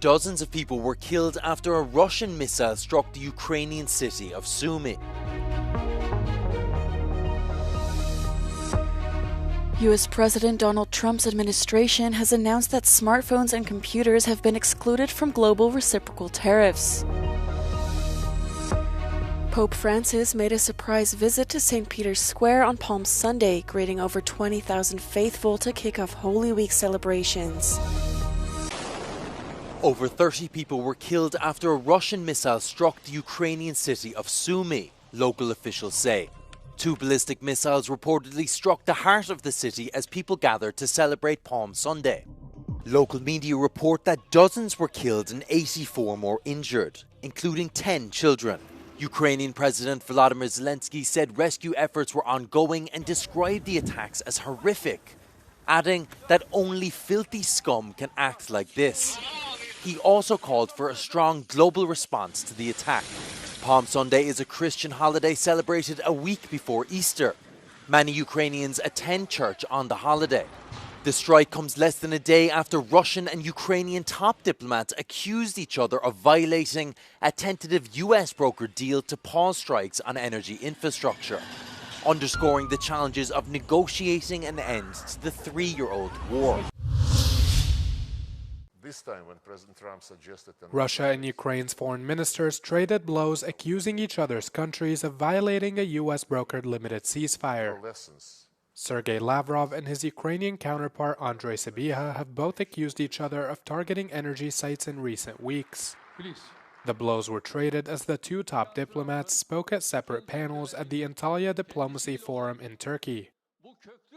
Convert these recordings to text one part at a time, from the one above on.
Dozens of people were killed after a Russian missile struck the Ukrainian city of Sumy. U.S. President Donald Trump's administration has announced that smartphones and computers have been excluded from global reciprocal tariffs. Pope Francis made a surprise visit to St. Peter's Square on Palm Sunday, greeting over 20,000 faithful to kick off Holy Week celebrations. Over 30 people were killed after a Russian missile struck the Ukrainian city of Sumy, local officials say. 2 ballistic missiles reportedly struck the heart of the city as people gathered to celebrate Palm Sunday. Local media report that dozens were killed and 84 more injured, including 10 children. Ukrainian President Volodymyr Zelensky said rescue efforts were ongoing and described the attacks as horrific, adding that only filthy scum can act like this. He also called for a strong global response to the attack. Palm Sunday is a Christian holiday celebrated a week before Easter. Many Ukrainians attend church on the holiday. The strike comes less than a day after Russian and Ukrainian top diplomats accused each other of violating a tentative US brokered deal to pause strikes on energy infrastructure, underscoring the challenges of negotiating an end to the 3-year-old war. This time when President Trump suggested Russia and Ukraine's foreign ministers traded blows, accusing each other's countries of violating a US-brokered limited ceasefire. Sergei Lavrov and his Ukrainian counterpart Andrei Sybiha have both accused each other of targeting energy sites in recent weeks. The blows were traded as the 2 top diplomats spoke at separate panels at the Antalya Diplomacy Forum in Turkey.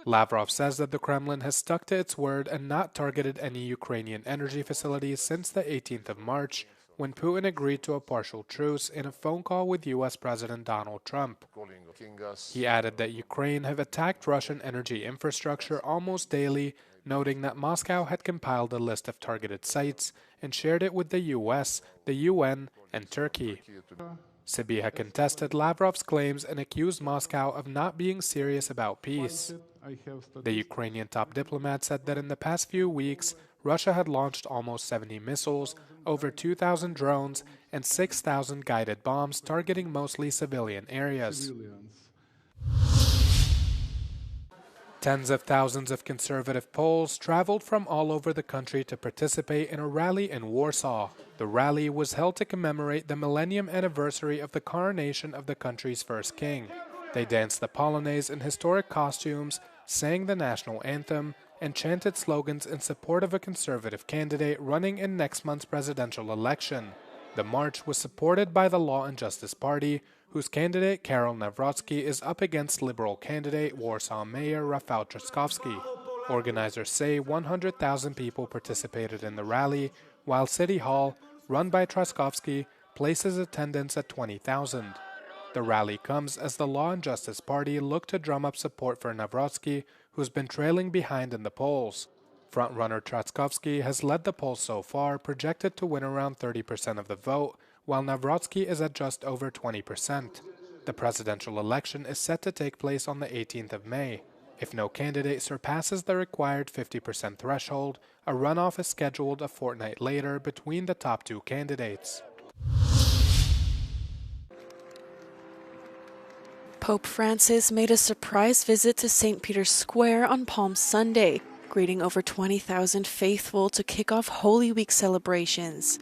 Lavrov says that the Kremlin has stuck to its word and not targeted any Ukrainian energy facilities since the 18th of March, when Putin agreed to a partial truce in a phone call with U.S. President Donald Trump. He added that Ukraine have attacked Russian energy infrastructure almost daily, noting that Moscow had compiled a list of targeted sites and shared it with the U.S., the UN, and Turkey. Sybiha contested Lavrov's claims and accused Moscow of not being serious about peace. The Ukrainian top diplomat said that in the past few weeks, Russia had launched almost 70 missiles, over 2,000 drones, and 6,000 guided bombs targeting mostly civilian areas. Tens of thousands of conservative Poles traveled from all over the country to participate in a rally in Warsaw. The rally was held to commemorate the millennium anniversary of the coronation of the country's first king. They danced the Polonaise in historic costumes, sang the national anthem, and chanted slogans in support of a conservative candidate running in next month's presidential election. The march was supported by the Law and Justice Party, whose candidate Karol Nawrocki is up against liberal candidate Warsaw Mayor Rafał Trzaskowski. Organizers say 100,000 people participated in the rally, while City Hall, run by Trzaskowski, places attendance at 20,000. The rally comes as the Law and Justice Party look to drum up support for Nawrocki, who's been trailing behind in the polls. Frontrunner Trzaskowski has led the polls so far, projected to win around 30% of the vote, while Nawrocki is at just over 20%. The presidential election is set to take place on the 18th of May. If no candidate surpasses the required 50% threshold, a runoff is scheduled a fortnight later between the top 2 candidates. Pope Francis made a surprise visit to St. Peter's Square on Palm Sunday, greeting over 20,000 faithful to kick off Holy Week celebrations.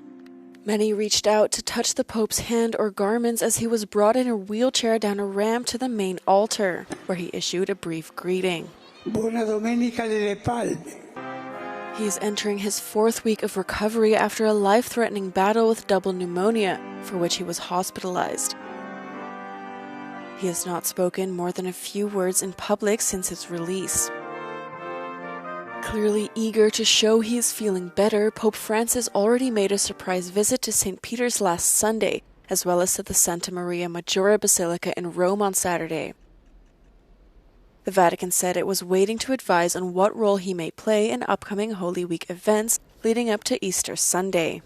Many reached out to touch the Pope's hand or garments as he was brought in a wheelchair down a ramp to the main altar, where he issued a brief greeting. Buona domenica delle palme. He is entering his 4th week of recovery after a life-threatening battle with double pneumonia, for which he was hospitalized. He has not spoken more than a few words in public since his release. Clearly eager to show he is feeling better, Pope Francis already made a surprise visit to St. Peter's last Sunday, as well as to the Santa Maria Maggiore Basilica in Rome on Saturday. The Vatican said it was waiting to advise on what role he may play in upcoming Holy Week events leading up to Easter Sunday.